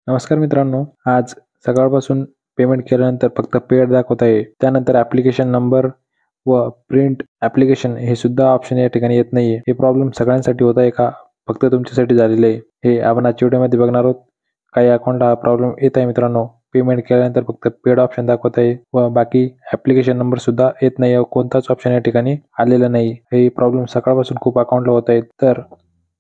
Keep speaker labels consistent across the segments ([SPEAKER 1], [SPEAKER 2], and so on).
[SPEAKER 1] नमस्कार मित्रांनो, आज सकाळपासून पेमेंट केल्यानंतर फक्त पेड दाखवत आहे. त्यानंतर ॲप्लिकेशन नंबर व प्रिंट ॲप्लिकेशन हे सुद्धा ऑप्शन या ठिकाणी येत नाहीये. हे प्रॉब्लेम सगळ्यांसाठी होत आहे का? फक्त तुमच्यासाठी झालेले आहे? हे आपण आजच्या व्हिडिओमध्ये बघणार आहोत. काही अकाउंटला हा प्रॉब्लेम येत आहे मित्रांनो. पेमेंट केल्यानंतर फक्त पेड ऑप्शन दाखवत आहे व बाकी ॲप्लिकेशन नंबर सुद्धा येत नाही व कोणताच ऑप्शन या ठिकाणी आलेला नाही. हे प्रॉब्लेम सकाळपासून खूप अकाउंटला होत आहेत. तर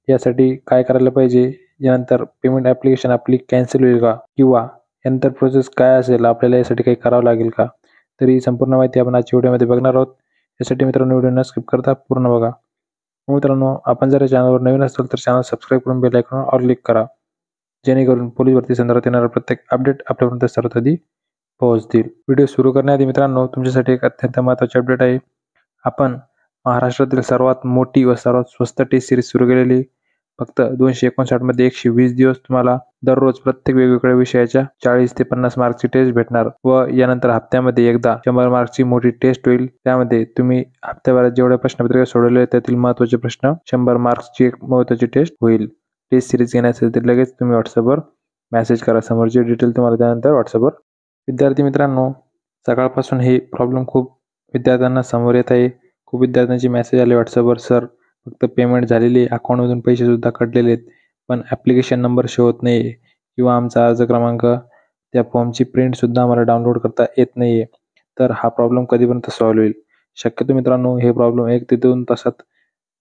[SPEAKER 1] यासाठी काय करायला पाहिजे? यानंतर पेमेंट ॲप्लिकेशन आपली कॅन्सल होईल का? किंवा यानंतर प्रोसेस काय असेल? आपल्याला यासाठी काही करावं लागेल का? तर ही संपूर्ण माहिती आपण आजच्या व्हिडिओमध्ये बघणार आहोत. यासाठी मित्रांनो व्हिडिओ न स्किप करता पूर्ण बघा. मित्रांनो, आपण जर या चॅनलवर नवीन असाल तर चॅनल सबस्क्राईब करून बेल आयकॉनवर ऑल क्लिक करा. जेणेकरून पोलीस भरती संदर्भात येणारा प्रत्येक अपडेट आपल्यापर्यंत सर्वात आधी पोहोचतील. व्हिडिओ सुरू करण्याआधी मित्रांनो, तुमच्यासाठी एक अत्यंत महत्त्वाची अपडेट आहे. आपण महाराष्ट्रातील सर्वात मोठी व सर्वात स्वस्त टेस्ट सिरीज सुरू केलेली. फक्त 259 मध्ये 120 दिवस तुम्हाला दररोज प्रत्येक वेगवेगळ्या विषयाच्या 40 ते 50 मार्क्सची टेस्ट भेटणार व यानंतर हप्त्यामध्ये एकदा 100 मार्क्सची मोठी टेस्ट होईल. त्यामध्ये तुम्ही हप्त्याभरात जेवढ्या प्रश्नपत्रिका सोडवले त्यातील महत्त्वाचे प्रश्न 100 मार्क्सची एक महत्त्वाची टेस्ट होईल. टेस्ट सिरीज घेण्यासाठी तर लगेच तुम्ही व्हॉट्सअपवर मेसेज करा. समोरचे डिटेल तुम्हाला त्यानंतर व्हॉट्सअपवर. विद्यार्थी मित्रांनो, सकाळपासून हे प्रॉब्लेम खूप विद्यार्थ्यांना समोर येत आहे. खूप विद्यार्थ्यांचे मेसेज आले व्हॉट्सअपवर, सर फक्त पेमेंट झालेली, अकाउंटमधून पैसे सुद्धा कटलेले आहेत, पण ॲप्लिकेशन नंबर शो होत नाही किंवा आमचा अर्ज क्रमांक त्या फॉर्मची प्रिंटसुद्धा आम्हाला डाउनलोड करता येत नाही आहे. तर हा प्रॉब्लेम कधीपर्यंत सॉल्व्ह होईल? शक्यतो मित्रांनो हे प्रॉब्लेम 1 ते 2 तासात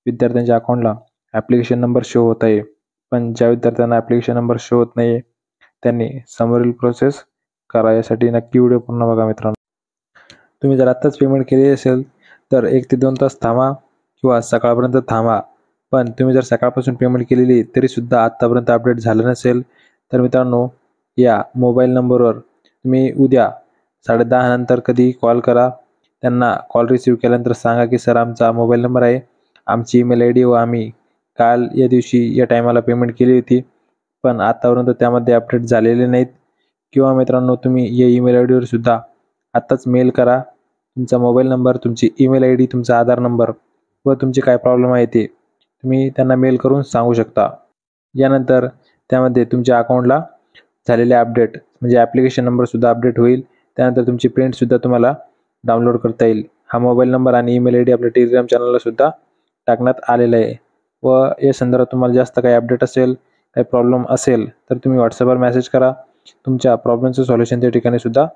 [SPEAKER 1] विद्यार्थ्यांच्या अकाउंटला ॲप्लिकेशन नंबर शो होत आहे. पण ज्या विद्यार्थ्यांना ॲप्लिकेशन नंबर शो होत नाही त्यांनी समोरील प्रोसेस करा. यासाठी नक्की व्हिडिओ पूर्ण बघा मित्रांनो. तुम्ही जर आत्ताच पेमेंट केली असेल तर 1 ते 2 तास थांबा किंवा सकाळपर्यंत थांबा. पण तुम्ही जर सकाळपासून पेमेंट केलेली तरीसुद्धा आत्तापर्यंत अपडेट झालं नसेल तर मित्रांनो, या मोबाईल नंबरवर तुम्ही उद्या 10:30 नंतर कधीही कॉल करा. त्यांना कॉल रिसीव्ह केल्यानंतर सांगा की सर आमचा मोबाईल नंबर आहे, आमची ईमेल आय डी व आम्ही काल या दिवशी या टायमाला पेमेंट केली होती, पण आतापर्यंत त्यामध्ये अपडेट झालेले नाहीत. किंवा मित्रांनो, तुम्ही या ईमेल आय डीवर सुद्धा आत्ताच मेल करा. तुमचा मोबाईल नंबर, तुमची ईमेल आय डी, तुमचा आधार नंबर व तुमचे काय प्रॉब्लेम आहे ते तुम्ही त्यांना मेल करून सांगू शकता. यानंतर त्यामध्ये तुमच्या अकाउंटला झालेले अपडेट म्हणजे ॲप्लिकेशन नंबरसुद्धा अपडेट होईल. त्यानंतर तुमची प्रिंटसुद्धा तुम्हाला डाउनलोड करता येईल. हा मोबाईल नंबर आणि ईमेल आय डी आपल्या टेलिग्राम चॅनललासुद्धा टाकण्यात आलेला आहे. व या संदर्भात तुम्हाला जास्त काही अपडेट असेल, काही प्रॉब्लेम असेल तर तुम्ही व्हॉट्सअपवर मेसेज करा. तुमच्या प्रॉब्लेमचं सॉल्युशन त्या ठिकाणी सुद्धा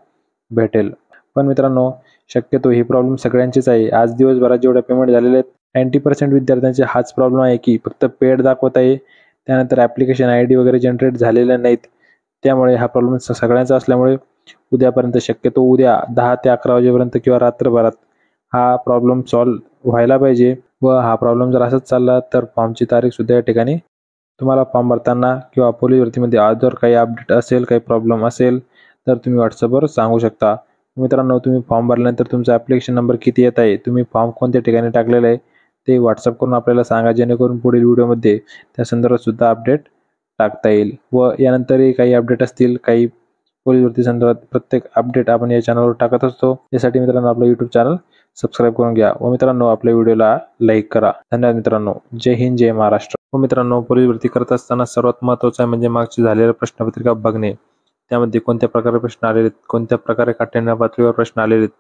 [SPEAKER 1] भेटेल. पण मित्रांनो, शक्यतो ही प्रॉब्लेम सगळ्यांचीच आहे. आज दिवसभरात जेवढ्या पेमेंट झालेले आहेत 90% विद्यार्थ्यांचे हाच प्रॉब्लेम आहे की फक्त पेड दाखवत आहे. त्यानंतर ॲप्लिकेशन आय डी वगैरे जनरेट झालेल्या नाहीत. त्यामुळे हा प्रॉब्लेम सगळ्यांचा असल्यामुळे उद्यापर्यंत, शक्यतो उद्या 10 ते 11 वाजेपर्यंत किंवा रात्रभरात हा प्रॉब्लेम सॉल्व्ह व्हायला पाहिजे. व हा प्रॉब्लेम जर असंच चालला तर फॉर्मची तारीखसुद्धा या ठिकाणी तुम्हाला फॉर्म भरताना किंवा पोलीस भरतीमध्ये अदर काही अपडेट असेल, काही प्रॉब्लेम असेल तर तुम्ही व्हॉट्सअपवर सांगू शकता. मित्रांनो, तुम्ही फॉर्म भरल्यानंतर तुमचा ॲप्लिकेशन नंबर किती येत आहे, तुम्ही फॉर्म कोणत्या ठिकाणी टाकलेला आहे ते व्हॉट्सअप करून आपल्याला सांगा. जेणेकरून पुढील व्हिडिओमध्ये त्या संदर्भात सुद्धा अपडेट टाकता येईल. व यानंतरही काही अपडेट असतील, काही पोलीस भरती संदर्भात प्रत्येक अपडेट आपण या चॅनलवर टाकत असतो. यासाठी मित्रांनो आपलं यूट्यूब चॅनल सबस्क्राईब करून घ्या व मित्रांनो आपल्या व्हिडिओला लाईक करा. धन्यवाद मित्रांनो. जय हिंद, जय महाराष्ट्र. व मित्रांनो, पोलीस भरती करत असताना सर्वात महत्त्वाचं आहे म्हणजे मागची झालेल्या प्रश्नपत्रिका बघणे. त्यामध्ये कोणत्या प्रकारे प्रश्न आलेले आहेत, कोणत्या प्रकारे काठिण्य पातळीवर प्रश्न आलेले आहेत.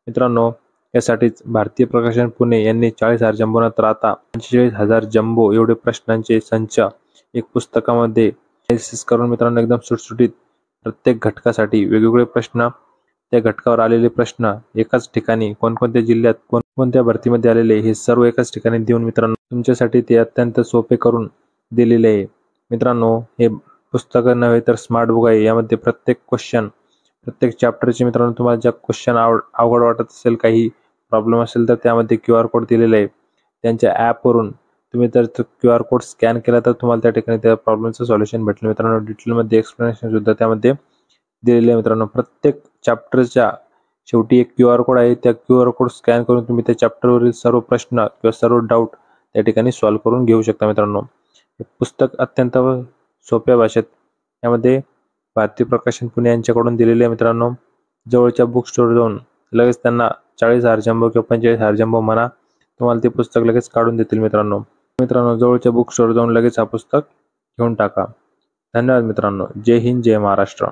[SPEAKER 1] मित्रांनो, यासाठीच भारतीय प्रकाशन पुणे यांनी 40,000 जम्बो नंतर आता 45,000 जम्बो एवढे प्रश्नांचे संच एक पुस्तकामध्ये ॲनालिसिस करून मित्रांनो एकदम सुटसुटीत प्रत्येक घटकासाठी वेगवेगळे प्रश्न, त्या घटकावर आलेले प्रश्न एकाच ठिकाणी, कोणकोणत्या जिल्ह्यात कोणकोणत्या भरतीमध्ये आलेले हे सर्व एकाच ठिकाणी देऊन मित्रांनो तुमच्यासाठी ते अत्यंत सोपे करून दिलेले आहे. मित्रांनो, हे पुस्तकं नव्हे तर स्मार्ट बुक आहे. यामध्ये प्रत्येक क्वेश्चन, प्रत्येक चॅप्टरचे मित्रांनो तुम्हाला ज्या क्वेश्चन अवघड वाटत असेल, काही प्रॉब्लेम असेल तर त्यामध्ये QR कोड दिलेला आहे. त्यांच्या ॲपवरून तुम्ही तर QR कोड स्कॅन केला तर तुम्हाला त्या ठिकाणी त्या प्रॉब्लेमचं सॉल्युशन भेटेल. मित्रांनो, डिटेलमध्ये एक्सप्लेनेशनसुद्धा त्यामध्ये दिलेले आहे. मित्रांनो, प्रत्येक चॅप्टरच्या शेवटी एक QR कोड आहे. त्या QR कोड स्कॅन करून तुम्ही त्या चॅप्टरवरील सर्व प्रश्न किंवा सर्व डाऊट त्या ठिकाणी सॉल्व्ह करून घेऊ शकता. मित्रांनो, हे पुस्तक अत्यंत सोप्या भाषेत यामध्ये भारतीय प्रकाशन पुणे यांच्याकडून दिलेले आहे. मित्रांनो, जवळच्या बुक स्टोअर जाऊन लगेच त्यांना 40,000 जम्बो किंवा 45,000 जम्बो म्हणा, तुम्हाला ते पुस्तक लगेच काढून देतील. मित्रांनो, जवळच्या बुक स्टोअर जाऊन लगेच हा पुस्तक घेऊन टाका. धन्यवाद मित्रांनो. जय हिंद, जय महाराष्ट्र.